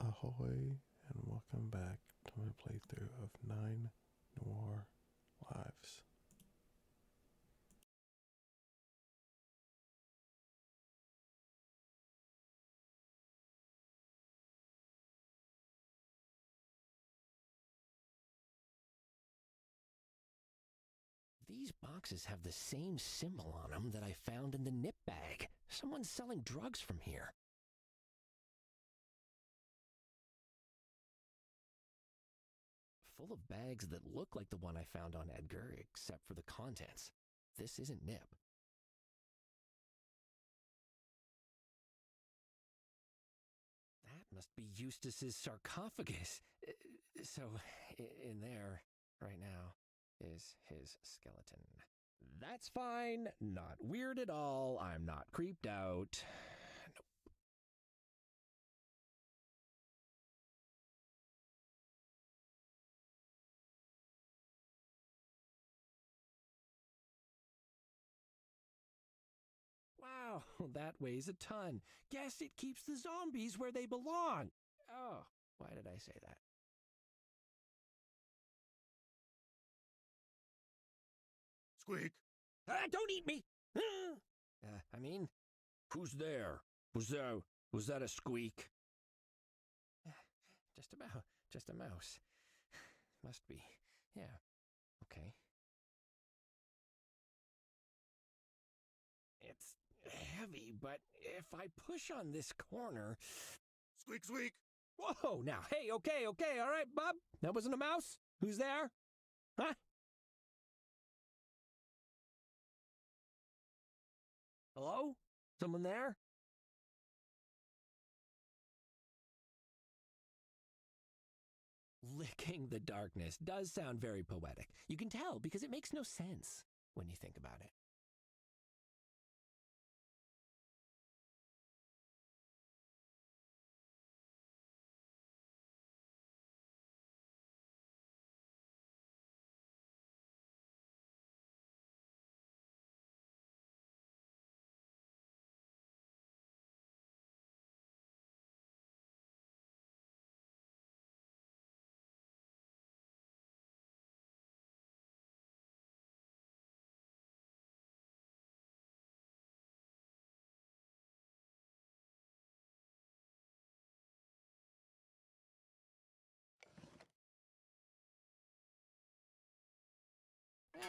Ahoy, and welcome back to my playthrough of 9 Noir Lives. These boxes have the same symbol on them that I found in the nip bag. Someone's selling drugs from here. Full of bags that look like the one I found on Edgar, except for the contents. This isn't nip. That must be Eustace's sarcophagus. So, in there, right now, is his skeleton. That's fine. Not weird at all. I'm not creeped out. Nope. Wow, that weighs a ton. Guess it keeps the zombies where they belong. Oh, why did I say that? Squeak! Don't eat me! I mean, Who's there? Was that a squeak? just a mouse. Must be. Yeah. Okay. It's heavy, but if I push on this corner... Squeak, squeak! Whoa, now, hey, okay, all right, Bob? That wasn't a mouse? Who's there? Huh? Hello? Someone there? Licking the darkness does sound very poetic. You can tell because it makes no sense when you think about it.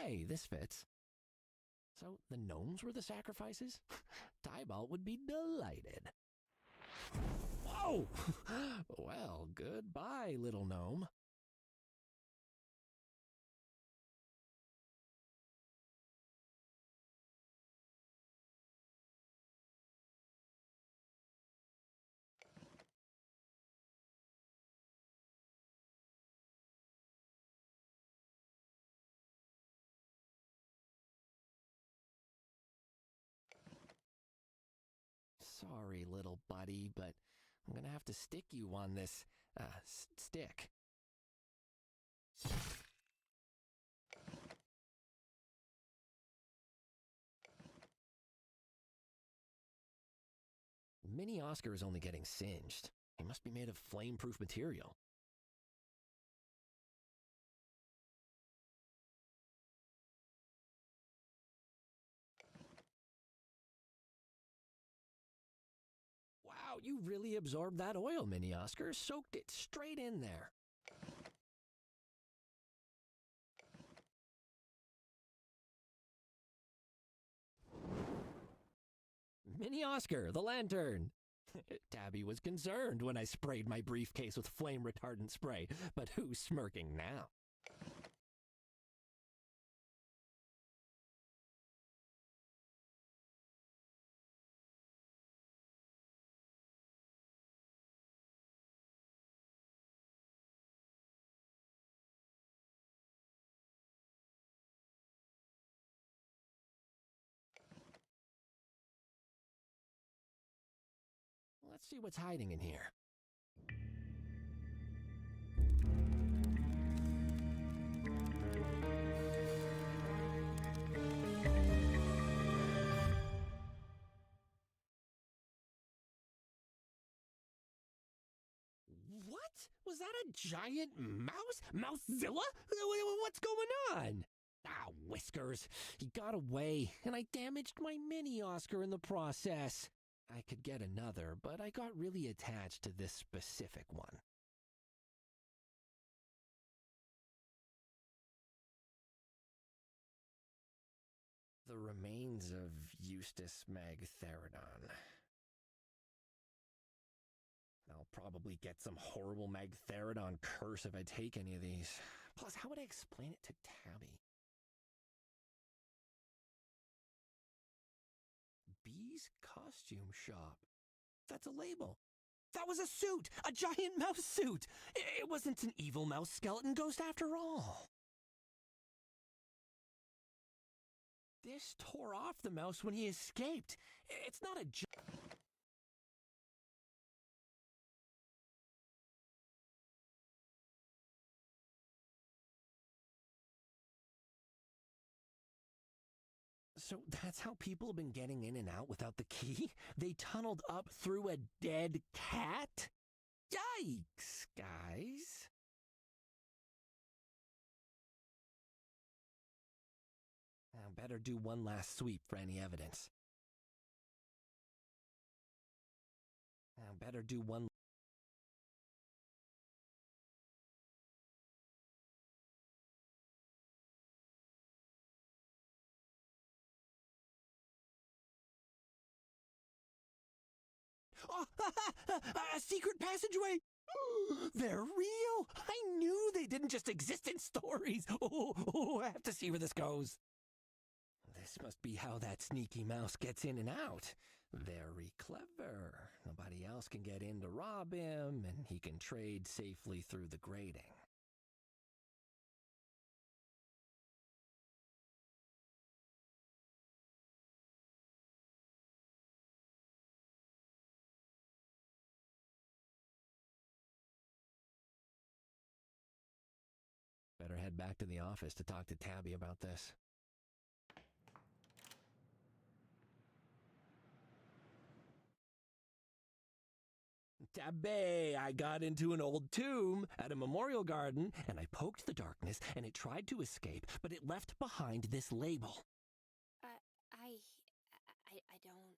Hey, this fits. So the gnomes were the sacrifices? Tybalt would be delighted. Whoa! Well, goodbye, little gnome. Sorry, little buddy, but I'm gonna have to stick you on this, stick. Mini Oscar is only getting singed. He must be made of flame-proof material. Wow, you really absorbed that oil, Mini Oscar. Soaked it straight in there. Mini Oscar, the lantern. Tabby was concerned when I sprayed my briefcase with flame-retardant spray, but who's smirking now? Let's see what's hiding in here. What? Was that a giant mouse? Mousezilla? What's going on? Ah, Whiskers. He got away, and I damaged my mini Oscar in the process. I could get another, but I got really attached to this specific one. The remains of Eustace Magtheridon. I'll probably get some horrible Magtheridon curse if I take any of these. Plus, how would I explain it to Tabby? Bee's costume shop. That's a label. That was a suit! A giant mouse suit! It wasn't an evil mouse skeleton ghost after all. This tore off the mouse when he escaped. It's not a So that's how people have been getting in and out without the key? They tunneled up through a dead cat? Yikes, guys. I better do one last sweep for any evidence. I better do one. Oh, a secret passageway! They're real! I knew they didn't just exist in stories! I have to see where this goes. This must be how that sneaky mouse gets in and out. Very clever. Nobody else can get in to rob him, and he can trade safely through the grating. Better head back to the office to talk to Tabby about this. Tabby, I got into an old tomb at a memorial garden, and I poked the darkness, and it tried to escape, but it left behind this label. I don't...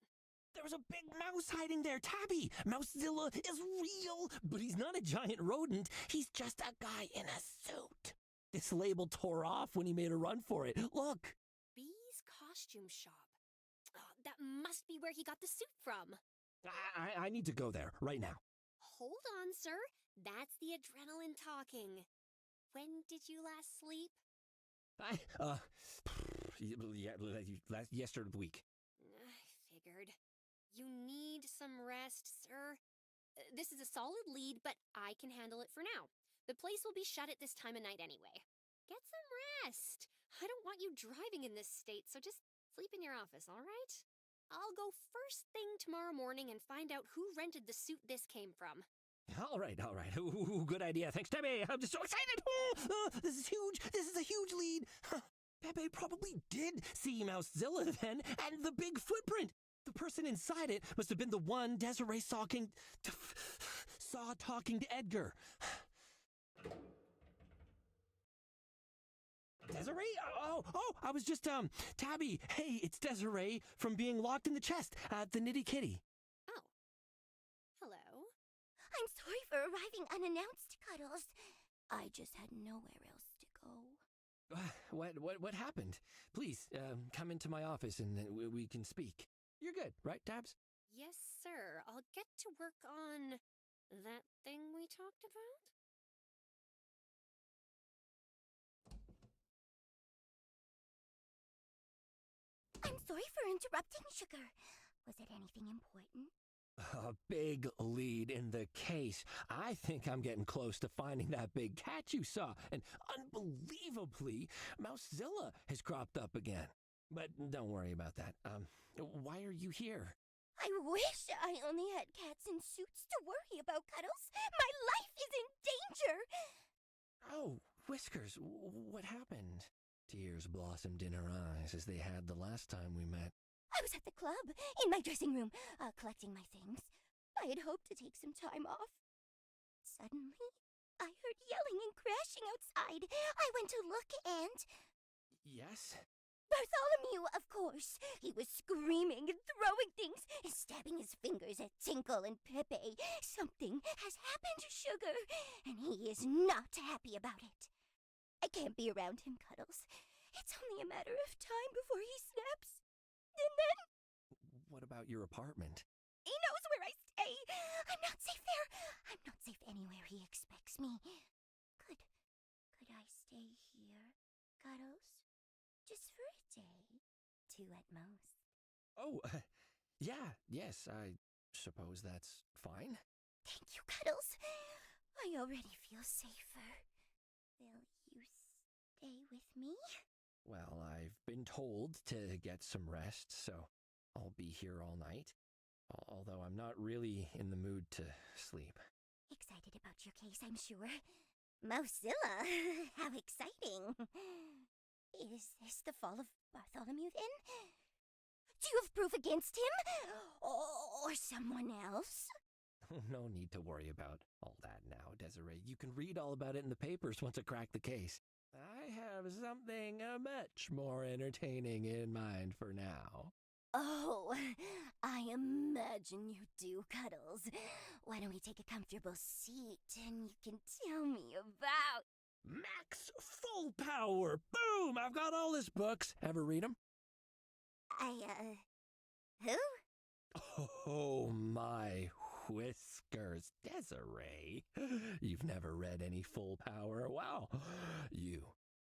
There was a big mouse hiding there, Tabby! Mousezilla is real, but he's not a giant rodent. He's just a guy in a suit. This label tore off when he made a run for it. Look! Bee's costume shop. Oh, that must be where he got the suit from. I need to go there, right now. Hold on, sir. That's the adrenaline talking. When did you last sleep? Yesterday week. I figured. You need some rest, sir. This is a solid lead, but I can handle it for now. The place will be shut at this time of night anyway. Get some rest. I don't want you driving in this state, so just sleep in your office, all right? I'll go first thing tomorrow morning and find out who rented the suit this came from. All right. Ooh, good idea. Thanks, Tabby. I'm just so excited. This is huge. This is a huge lead. Tabby probably did see Mousezilla then, and the big footprint. The person inside it must have been the one Desiree saw talking to Edgar. Desiree? Oh, I was just, Tabby, hey, it's Desiree from being locked in the chest at the Nitty Kitty. Oh. Hello. I'm sorry for arriving unannounced, Cuddles. I just had nowhere else to go. What happened? Please, come into my office and we can speak. You're good, right, Tabs? Yes, sir. I'll get to work on that thing we talked about. I'm sorry for interrupting, Sugar. Was it anything important? A big lead in the case. I think I'm getting close to finding that big cat you saw, and unbelievably, Mousezilla has cropped up again. But don't worry about that. Why are you here? I wish I only had cats in suits to worry about, Cuddles. My life is in danger. Oh, Whiskers, what happened? Tears blossomed in her eyes as they had the last time we met. I was at the club, in my dressing room, collecting my things. I had hoped to take some time off. Suddenly, I heard yelling and crashing outside. I went to look and... Yes? Bartholomew, of course. He was screaming and throwing things and stabbing his fingers at Tinkle and Pepe. Something has happened to Sugar, and he is not happy about it. I can't be around him, Cuddles. It's only a matter of time before he snaps. And then... What about your apartment? He knows where I stay. I'm not safe there. I'm not safe anywhere he expects me. Could I stay here, Cuddles? Just for a day. 2 at most. Oh, yes, I suppose that's fine. Thank you, Cuddles. I already feel safer. Will you stay with me? Well, I've been told to get some rest, so I'll be here all night. Although I'm not really in the mood to sleep. Excited about your case, I'm sure. Mousezilla, how exciting. Is this the fall of Bartholomew, then? Do you have proof against him? Or someone else? No need to worry about all that now, Desiree. You can read all about it in the papers once I crack the case. I have something much more entertaining in mind for now. Oh, I imagine you do, Cuddles. Why don't we take a comfortable seat and you can tell me about... Max Full Power! Boom! I've got all his books. Ever read them? Who? Oh, my whiskers, Desiree. You've never read any Full Power? Wow. You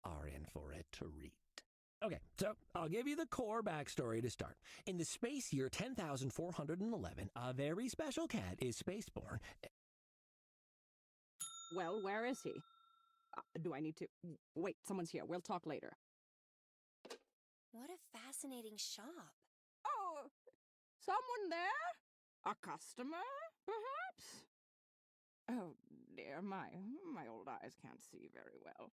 are in for a treat. Okay, so I'll give you the core backstory to start. In the space year 10,411, a very special cat is spaceborne. Well, where is he? Do I need to... Wait, someone's here. We'll talk later. What a fascinating shop. Oh, someone there? A customer, perhaps? Oh, dear, my old eyes can't see very well.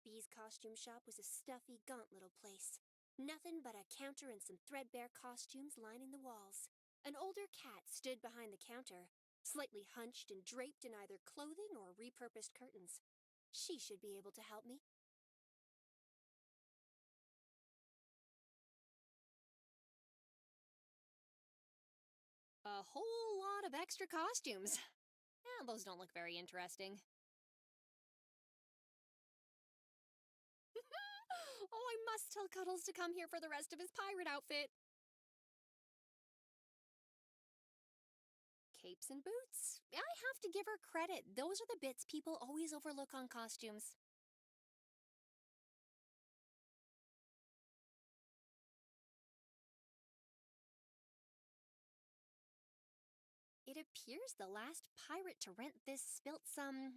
Bee's costume shop was a stuffy, gaunt little place. Nothing but a counter and some threadbare costumes lining the walls. An older cat stood behind the counter, slightly hunched and draped in either clothing or repurposed curtains. She should be able to help me. A whole lot of extra costumes. Those don't look very interesting. Oh, I must tell Cuddles to come here for the rest of his pirate outfit. Capes and boots. I have to give her credit. Those are the bits people always overlook on costumes. It appears the last pirate to rent this spilt some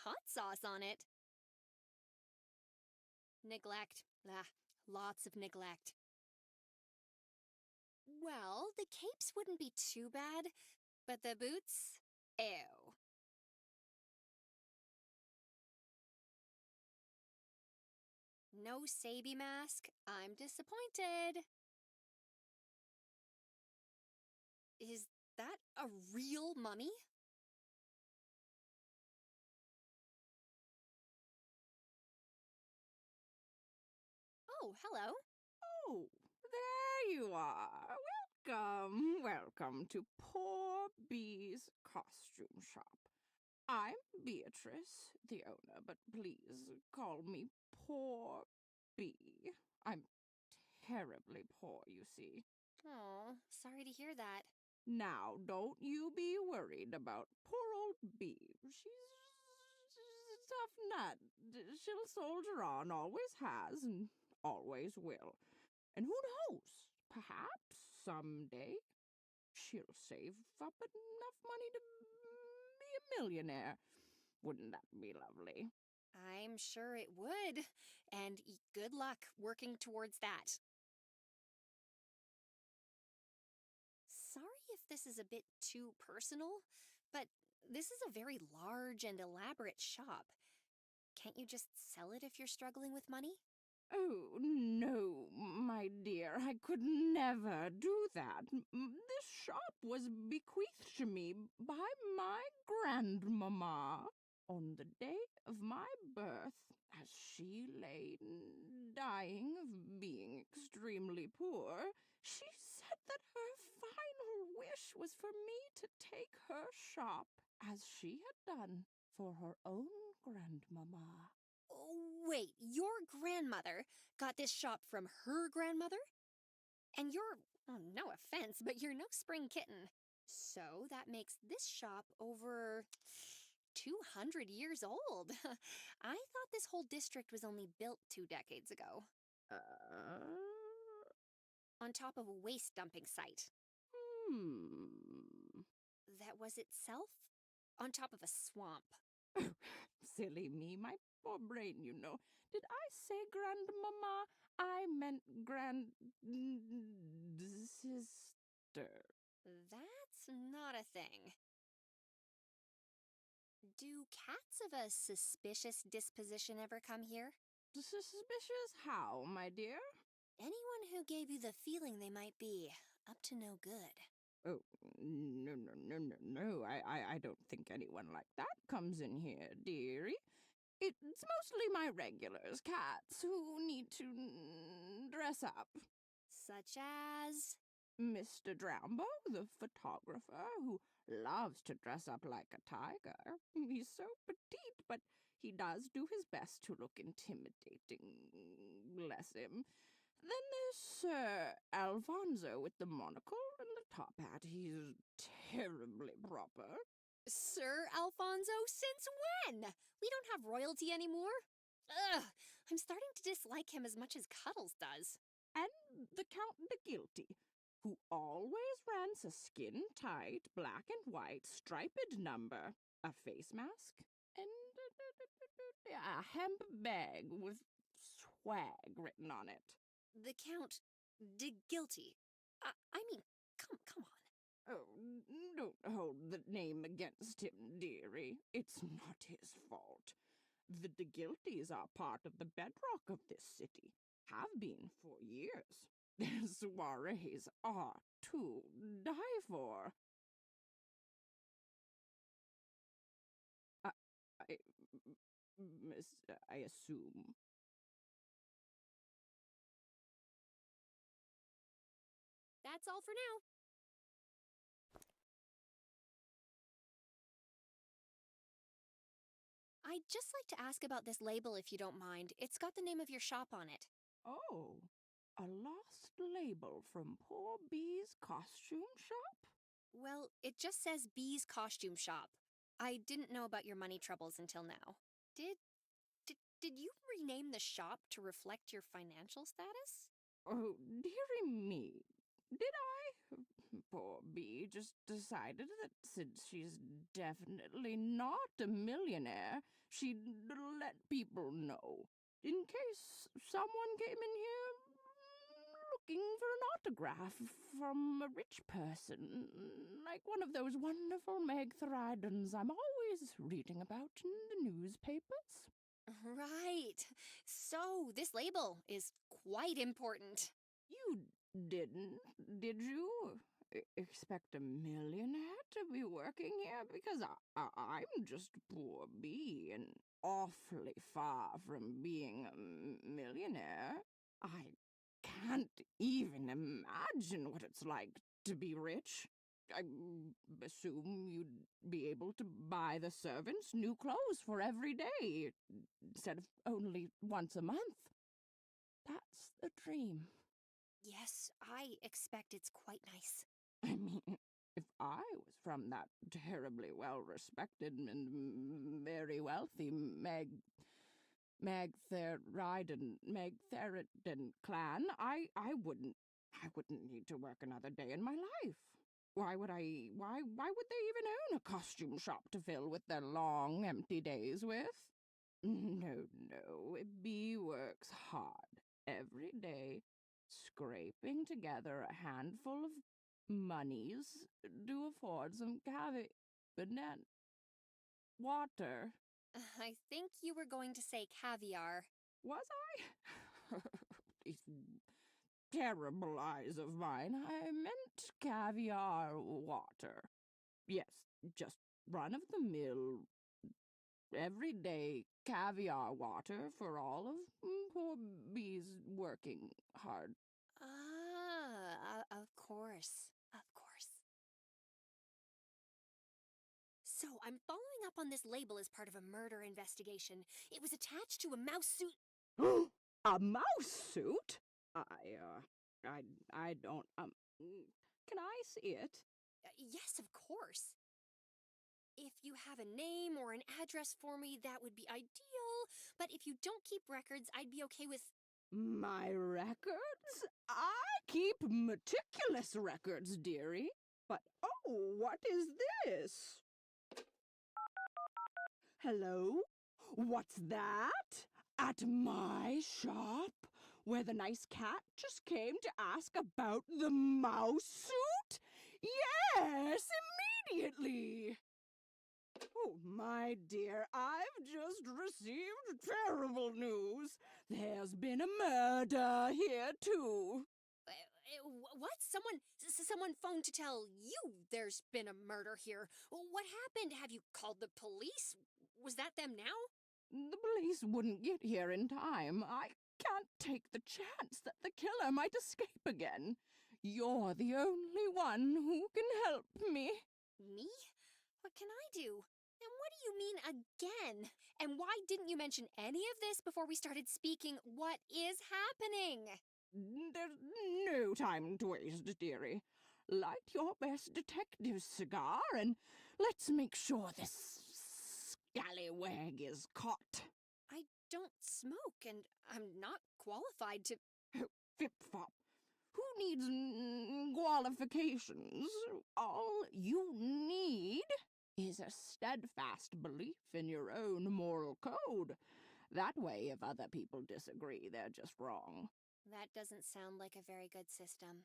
hot sauce on it. Neglect. Lots of neglect. Well, the capes wouldn't be too bad, but the boots? Ew. No Sabi mask. I'm disappointed. Is that a real mummy? Oh, hello. Oh, there you are. Welcome to Poor Bee's costume shop. I'm Beatrice, the owner, but please call me Poor Bee. I'm terribly poor, you see. Oh, sorry to hear that. Now, don't you be worried about poor old Bee. She's a tough nut. She'll soldier on, always has, and always will. And who knows? Perhaps someday she'll save up enough money to be a millionaire. Wouldn't that be lovely? I'm sure it would. And good luck working towards that. Sorry if this is a bit too personal, but this is a very large and elaborate shop. Can't you just sell it if you're struggling with money? Oh, no, my dear, I could never do that. This shop was bequeathed to me by my grandmamma on the day of my birth, as she lay dying of being extremely poor. She said that her final wish was for me to take her shop, as she had done for her own grandmamma. Oh, wait, your grandmother got this shop from her grandmother? And you're, oh, no offense, but you're no spring kitten. So that makes this shop over 200 years old. I thought this whole district was only built 2 decades ago. On top of a waste dumping site. That was itself on top of a swamp. Silly me, my poor brain, you know. Did I say grandmamma? I meant sister. That's not a thing. Do cats of a suspicious disposition ever come here? Suspicious how, my dear? Anyone who gave you the feeling they might be up to no good. Oh, no. I don't think anyone like that comes in here, dearie. It's mostly my regulars, cats, who need to dress up. Such as? Mr. Drambo, the photographer, who loves to dress up like a tiger. He's so petite, but he does do his best to look intimidating. Bless him. Then there's Sir Alfonso with the monocle and the top hat. He's terribly proper. Sir Alfonso, since when? We don't have royalty anymore. Ugh, I'm starting to dislike him as much as Cuddles does. And the Count de Guilty, who always rents a skin-tight, black and white, striped number, a face mask, and a hemp bag with swag written on it. The Count de Guilty. I mean, come on. Oh, don't hold the name against him, dearie. It's not his fault. The de Guilties are part of the bedrock of this city. Have been for years. Their soirees are to die for. I assume. That's all for now. I'd just like to ask about this label if you don't mind. It's got the name of your shop on it. Oh, a lost label from poor Bee's costume shop? Well, it just says Bee's Costume Shop. I didn't know about your money troubles until now. Did you rename the shop to reflect your financial status? Oh, dearie me. Did I? Poor Bee just decided that since she's definitely not a millionaire, she'd let people know. In case someone came in here looking for an autograph from a rich person, like one of those wonderful Meg Thridens I'm always reading about in the newspapers. Right. So, this label is quite important. You didn't, did you? Expect a millionaire to be working here? Because I'm just poor Bee and awfully far from being a millionaire. I can't even imagine what it's like to be rich. I assume you'd be able to buy the servants new clothes for every day, instead of only once a month. That's the dream. Yes, I expect it's quite nice. I mean, if I was from that terribly well-respected and very wealthy Meg Theridan clan, I wouldn't need to work another day in my life. Why would they even own a costume shop to fill with their long, empty days with? No, Bee works hard every day, scraping together a handful of monies to afford some water. I think you were going to say caviar. Was I? These terrible eyes of mine. I meant caviar water. Yes, just run-of-the-mill, everyday caviar water for all of poor Bee's working hard. Of course. Of course. So, I'm following up on this label as part of a murder investigation. It was attached to a mouse suit. A mouse suit? I don't, can I see it? Yes, of course. If you have a name or an address for me, that would be ideal. But if you don't keep records, I'd be okay with... My records? I keep meticulous records, dearie. But, oh, what is this? Hello? What's that? At my shop? Where the nice cat just came to ask about the mouse suit? Yes, immediately! Oh, my dear, I've just received terrible news. There's been a murder here, too. What? Someone phoned to tell you there's been a murder here. What happened? Have you called the police? Was that them now? The police wouldn't get here in time. I can't take the chance that the killer might escape again. You're the only one who can help me. Me? What can I do? And what do you mean again? And why didn't you mention any of this before we started speaking? What is happening? There's no time to waste, dearie. Light your best detective cigar and let's make sure this scallywag is caught. I don't smoke, and I'm not qualified to... Flip-flop. Who needs qualifications? All you need is a steadfast belief in your own moral code. That way, if other people disagree, they're just wrong. That doesn't sound like a very good system.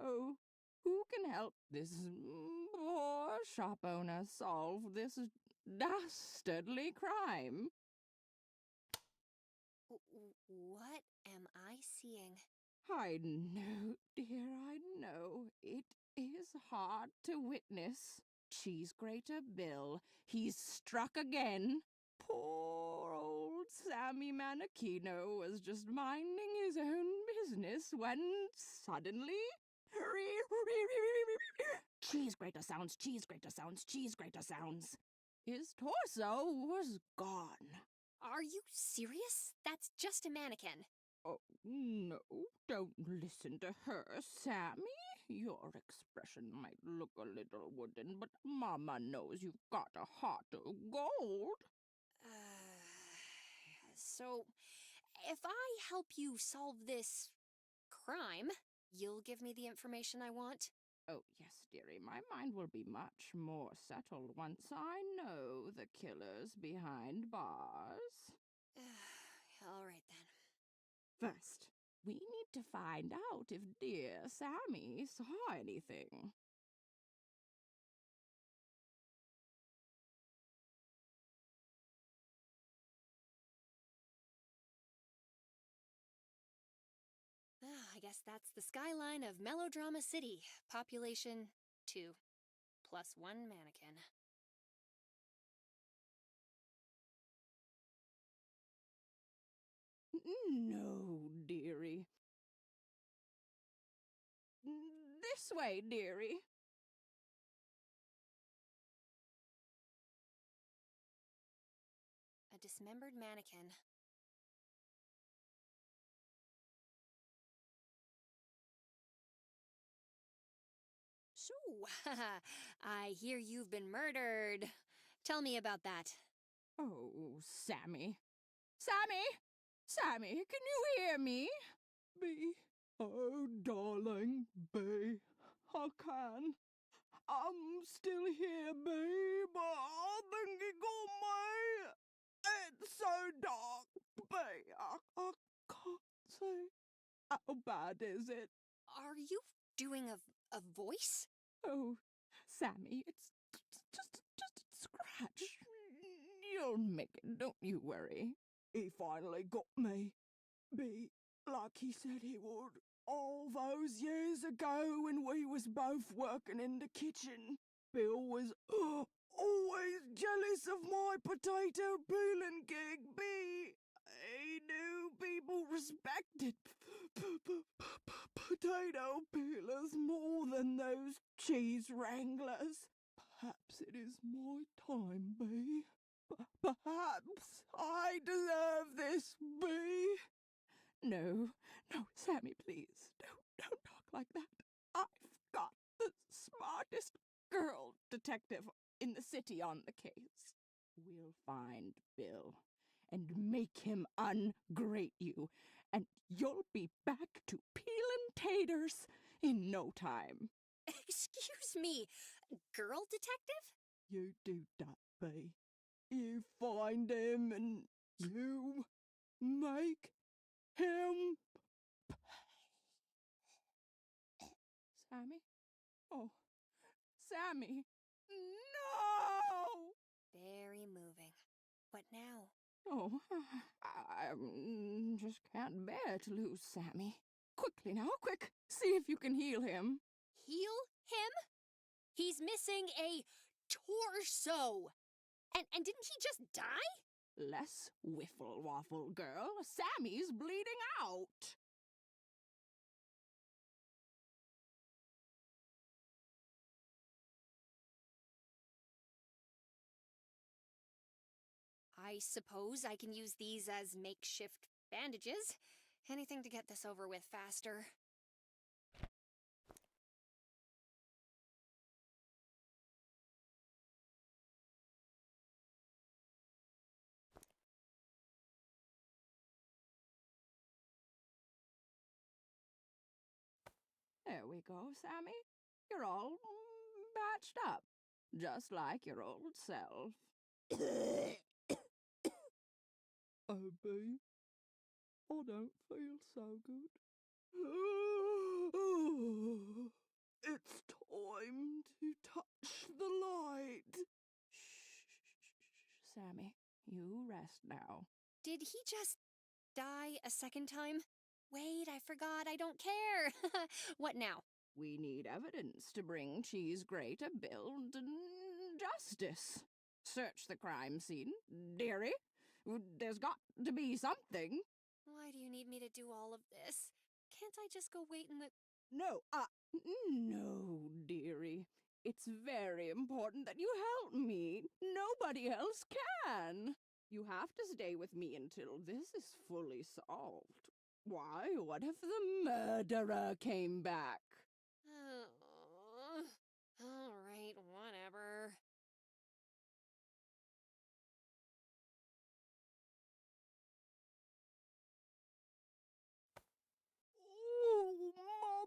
Oh, who can help this poor shop owner solve this dastardly crime? What am I seeing? I know, dear, I know. It is hard to witness. Cheese grater Bill, he's struck again. Poor old Sammy Manichino was just minding his own business when suddenly... Cheese grater sounds, cheese grater sounds, cheese grater sounds. His torso was gone. Are you serious? That's just a mannequin. Oh, no, don't listen to her, Sammy. Your expression might look a little wooden, but Mama knows you've got a heart of gold. So, if I help you solve this crime, you'll give me the information I want? Oh, yes, dearie, my mind will be much more settled once I know the killer's behind bars. All right, then. First, we need to find out if dear Sammy saw anything. I guess that's the skyline of Melodrama City. Population 2. Plus 1 mannequin. No, dearie. This way, dearie. A dismembered mannequin. So, I hear you've been murdered. Tell me about that. Oh, Sammy. Sammy! Sammy, can you hear me? Bee. Oh, darling, Bee. I can. I'm still here, Bee, but I think it got me. It's so dark, Bee. I can't see. How bad is it? Are you doing a A voice? Oh, Sammy, it's just a scratch. You'll make it, don't you worry. He finally got me. Be like he said he would. All those years ago when we was both working in the kitchen, Bill was always jealous of my potato peeling gig. He knew people respected potato peelers more than those cheese wranglers. Perhaps it is my time, Bee. Perhaps I deserve this, Bee. No, Sammy, please, don't talk like that. I've got the smartest girl detective in the city on the case. We'll find Bill and make him ungrate you, and you'll be back to peeling taters in no time. Excuse me, girl detective? You do that, Bee. You find him and you make him pay. Sammy? Oh, Sammy! No! Very moving. What now? Oh, I just can't bear to lose Sammy. Quickly now, quick! See if you can heal him. Heal him? He's missing a torso. And didn't he just die? Less whiffle waffle, girl. Sammy's bleeding out. I suppose I can use these as makeshift bandages. Anything to get this over with faster. There we go, Sammy. You're all batched up, just like your old self. Oh, Bee, I don't feel so good. It's time to touch the light. Shh, Sammy, you rest now. Did he just die a second time? Wait, I forgot. I don't care. What now? We need evidence to bring Cheese Grater Bill justice. Search the crime scene, dearie. There's got to be something. Why do you need me to do all of this? Can't I just go wait in the... No, no, dearie. It's very important that you help me. Nobody else can. You have to stay with me until this is fully solved. Why, what if the murderer came back? All right, whatever. Oh, my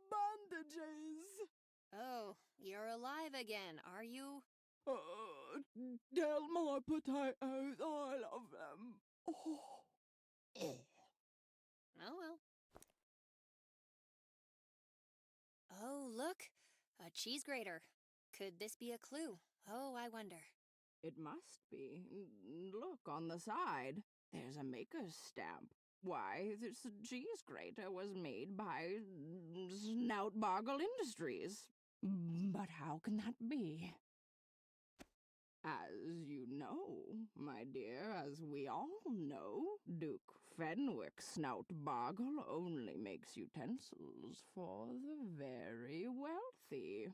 bandages! Oh, you're alive again, are you? Tell my potatoes I love them. Oh. Oh well. Oh, look! A cheese grater. Could this be a clue? Oh, I wonder. It must be. Look on the side. There's a maker's stamp. Why, this cheese grater was made by Snoutboggle Industries. But how can that be? As you know, my dear, as we all know, Duke Fenwick Snoutboggle only makes utensils for the very wealthy.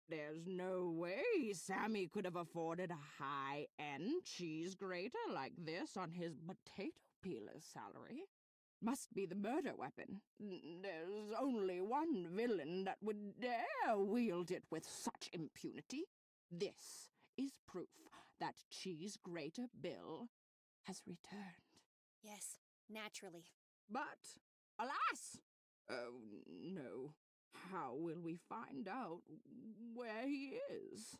There's no way Sammy could have afforded a high-end cheese grater like this on his potato peeler's salary. Must be the murder weapon. There's only one villain that would dare wield it with such impunity. This is proof that Cheese Grater Bill has returned. Yes, naturally. But, alas! Oh, no. How will we find out where he is?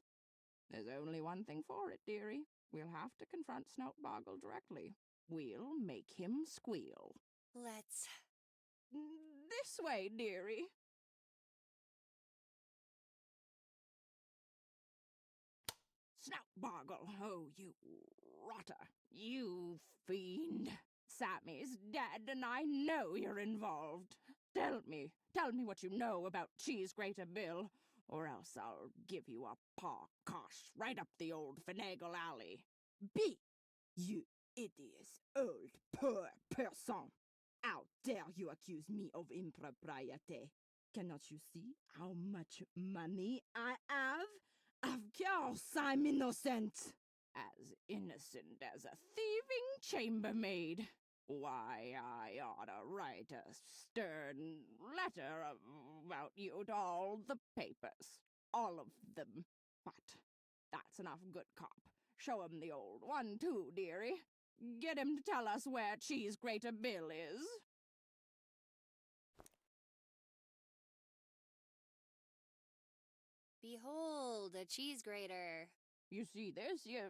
There's only one thing for it, dearie. We'll have to confront Snoutboggle directly. We'll make him squeal. Let's... This way, dearie. Snout boggle. Oh, you rotter. You fiend. Sammy's dead, and I know you're involved. Tell me what you know about Cheese Grater Bill, or else I'll give you a paw cosh right up the old finagle alley. Be, you hideous old poor person. How dare you accuse me of impropriety? Cannot you see how much money I have? Of course I'm innocent. As innocent as a thieving chambermaid. Why, I ought to write a stern letter about you to all the papers. All of them. But that's enough good cop. Show him the old one, too, dearie. Get him to tell us where Cheese Grater Bill is. Behold, a cheese grater. You see this, you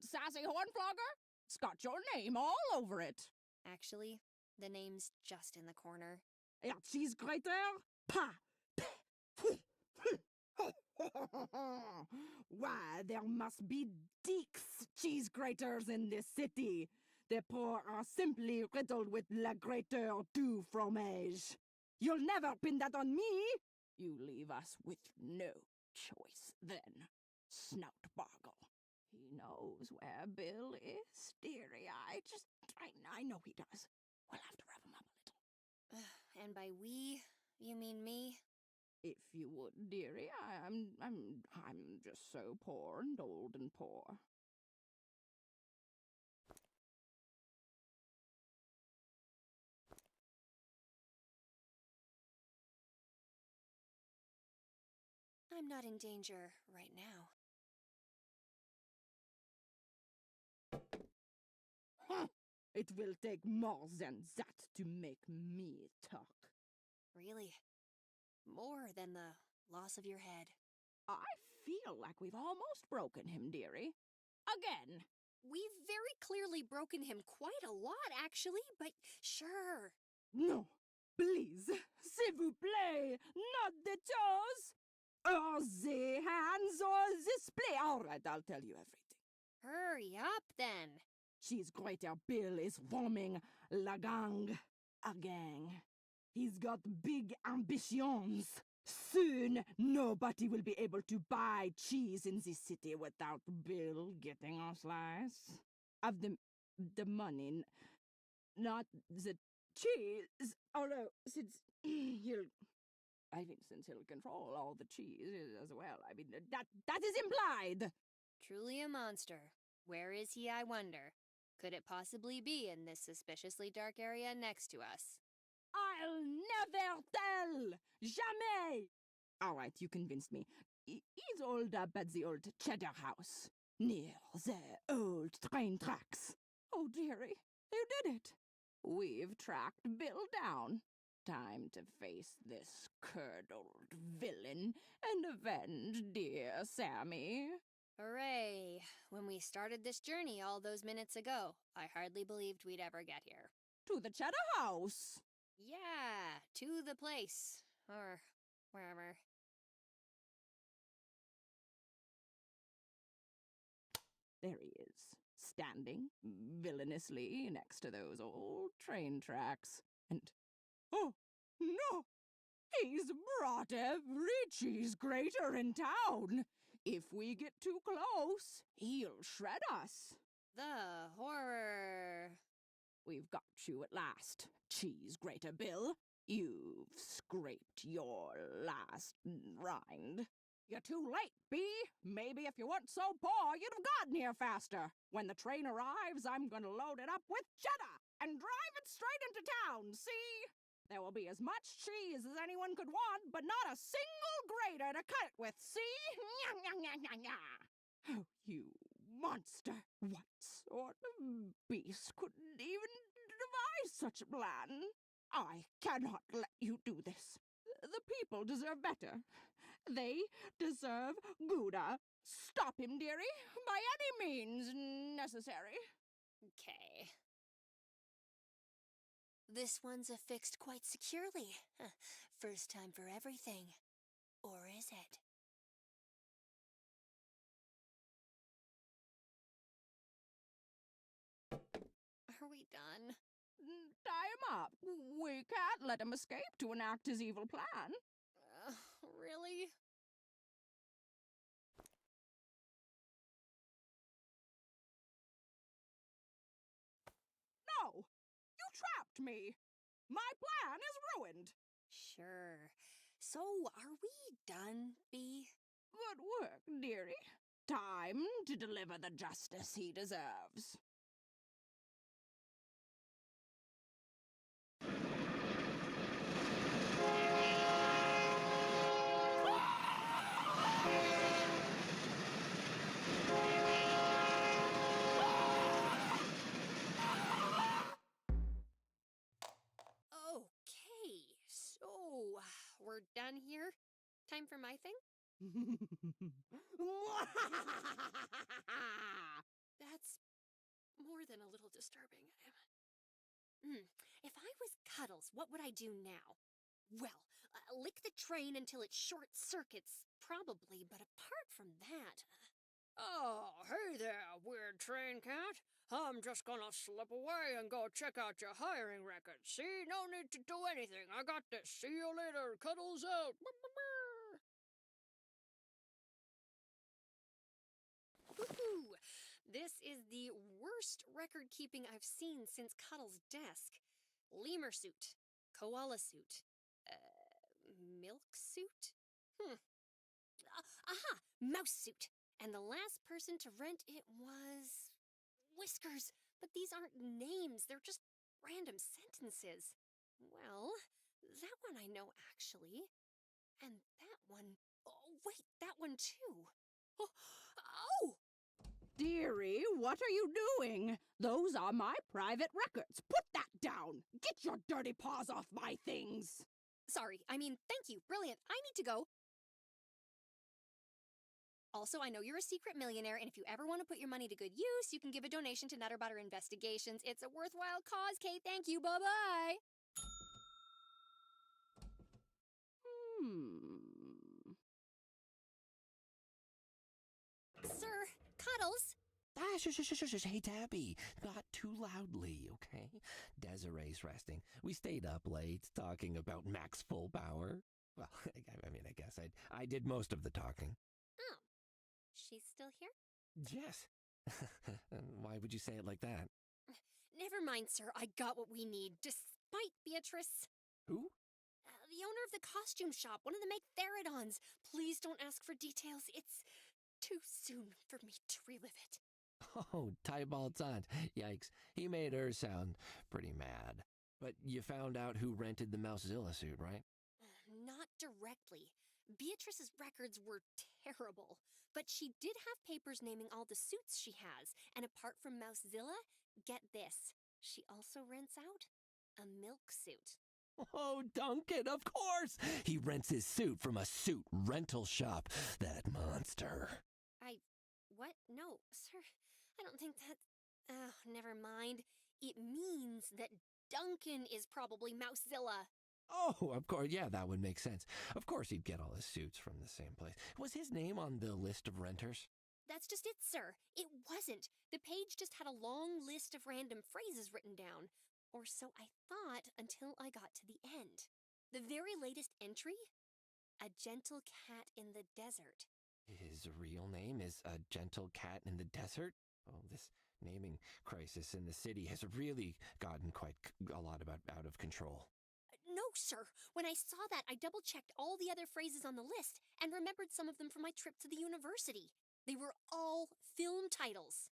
sassy hornflogger? It's got your name all over it. Actually, the name's just in the corner. Ja, cheese grater? Pah! Why, there must be deeks cheese graters in this city. The poor are simply riddled with la grater du fromage. You'll never pin that on me. You leave us with no choice, then. Snout boggle. He knows where Bill is, dearie. I know he does. We'll have to rev him up a little. And by we, you mean me? If you would, dearie, I'm just so poor and old and poor. I'm not in danger right now. Huh. It will take more than that to make me talk. Really? More than the loss of your head. I feel like we've almost broken him, dearie. Again. We've very clearly broken him quite a lot, actually, but sure. No, please, s'il vous plaît, not the toes, or the hands, or the split. All right, I'll tell you everything. Hurry up, then. Cheese Grater Bill is forming la gang. A gang. He's got big ambitions. Soon, nobody will be able to buy cheese in this city without Bill getting a slice of the money, not the cheese. Although, since he'll control all the cheese as well. I mean, that is implied. Truly a monster. Where is he, I wonder? Could it possibly be in this suspiciously dark area next to us? I'll never tell! Jamais! All right, you convinced me. He's holed up at the old Cheddar House, near the old train tracks. Oh, dearie, you did it. We've tracked Bill down. Time to face this curdled villain and avenge dear Sammy. Hooray! When we started this journey all those minutes ago, I hardly believed we'd ever get here. To the Cheddar House! Yeah, to the place. Or wherever. There he is, standing villainously next to those old train tracks. And, oh, no! He's brought every cheese grater in town. If we get too close, he'll shred us. The horror. We've got you at last, Cheese Grater Bill. You've scraped your last rind. You're too late, Bee. Maybe if you weren't so poor, you'd have gotten here faster. When the train arrives, I'm gonna load it up with cheddar and drive it straight into town, see? There will be as much cheese as anyone could want, but not a single grater to cut it with, see? Oh, you monster. What sort of beast could even devise such a plan? I cannot let you do this. The people deserve better. They deserve Gouda. Stop him, dearie, by any means necessary. Okay. This one's affixed quite securely. First time for everything. Or is it? we done? Tie him up. We can't let him escape to enact his evil plan. Really? No! You trapped me! My plan is ruined! Sure. So, are we done, Bee? Good work, dearie. Time to deliver the justice he deserves. Okay, so we're done here. Time for my thing? That's more than a little disturbing. If I was Cuddles, what would I do now? Well, lick the train until it short circuits, probably, but apart from that. Oh, hey there, weird train cat. I'm just gonna slip away and go check out your hiring record. See, no need to do anything. I got this. See you later. Cuddles out. Woohoo! This is the worst record keeping I've seen since Cuddles' desk. Lemur suit, koala suit, milk suit? Aha! Mouse suit. And the last person to rent it was Whiskers. But these aren't names, they're just random sentences. Well, that one I know actually. And that one. Oh, wait, that one too. Oh! Dearie, what are you doing? Those are my private records. Put that down. Get your dirty paws off my things. Sorry, thank you. Brilliant. I need to go. Also, I know you're a secret millionaire, and if you ever want to put your money to good use, you can give a donation to Nutter Butter Investigations. It's a worthwhile cause, Kate. Thank you. Bye-bye. Sir, Cuddles. Ah, shush. Hey, Tabby, not too loudly, okay? Desiree's resting. We stayed up late talking about Max Full Power. Well, I guess I did most of the talking. Oh, she's still here? Yes. Why would you say it like that? Never mind, sir. I got what we need, despite Beatrice. Who? The owner of the costume shop, one of the Megatherodons. Please don't ask for details. It's too soon for me to relive it. Oh, Tybalt's aunt. Yikes. He made her sound pretty mad. But you found out who rented the Mousezilla suit, right? Not directly. Beatrice's records were terrible, but she did have papers naming all the suits she has, and apart from Mousezilla, get this, she also rents out a milk suit. Oh, Duncan, of course! He rents his suit from a suit rental shop. That monster. What? No, sir, I don't think that... never mind. It means that Duncan is probably Mousezilla. Oh, of course, yeah, that would make sense. Of course he'd get all his suits from the same place. Was his name on the list of renters? That's just it, sir. It wasn't. The page just had a long list of random phrases written down. Or so I thought until I got to the end. The very latest entry? A gentle cat in the desert. His real name is a gentle cat in the desert? Oh, this naming crisis in the city has really gotten quite a lot out of control. No, sir. When I saw that, I double-checked all the other phrases on the list and remembered some of them from my trip to the university. They were all film titles.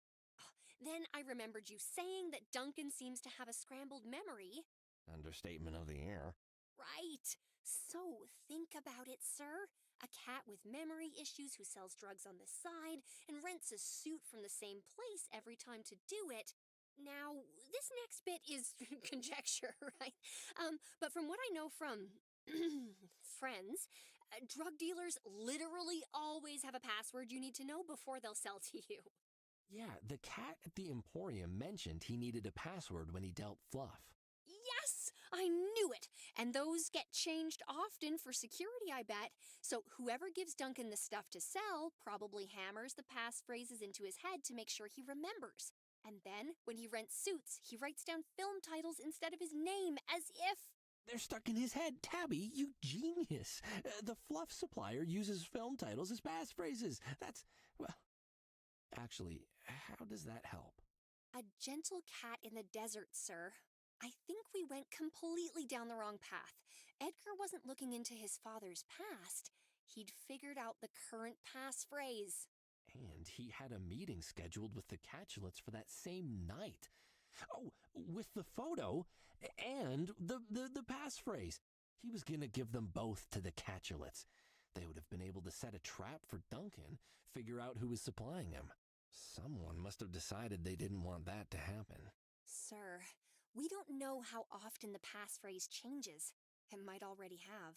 Then I remembered you saying that Duncan seems to have a scrambled memory. Understatement of the year. Right. So, think about it, sir. A cat with memory issues who sells drugs on the side and rents a suit from the same place every time to do it. Now, this next bit is conjecture, right? But from what I know from friends, drug dealers literally always have a password you need to know before they'll sell to you. Yeah, the cat at the Emporium mentioned he needed a password when he dealt Fluff. Yes, I knew it. And those get changed often for security, I bet. So whoever gives Duncan the stuff to sell probably hammers the passphrases into his head to make sure he remembers. And then, when he rents suits, he writes down film titles instead of his name, as if... They're stuck in his head. Tabby, you genius. The fluff supplier uses film titles as passphrases. That's, well, actually, how does that help? A gentle cat in the desert, sir. I think we went completely down the wrong path. Edgar wasn't looking into his father's past. He'd figured out the current passphrase. And he had a meeting scheduled with the Catulets for that same night. Oh, with the photo and the passphrase. He was going to give them both to the Catulets. They would have been able to set a trap for Duncan, figure out who was supplying him. Someone must have decided they didn't want that to happen. Sir, we don't know how often the passphrase changes. It might already have.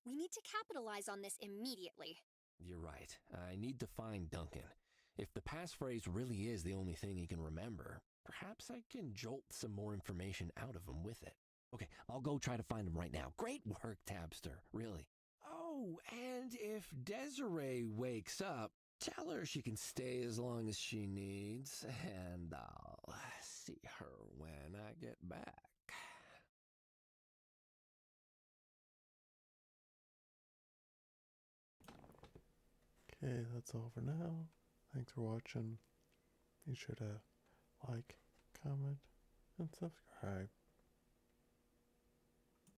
We need to capitalize on this immediately. You're right. I need to find Duncan. If the passphrase really is the only thing he can remember, perhaps I can jolt some more information out of him with it. Okay, I'll go try to find him right now. Great work, Tabster, really. Oh, and if Desiree wakes up, tell her she can stay as long as she needs, and I'll see her when I get back. Okay, that's all for now. Thanks for watching. Be sure to like, comment, and subscribe.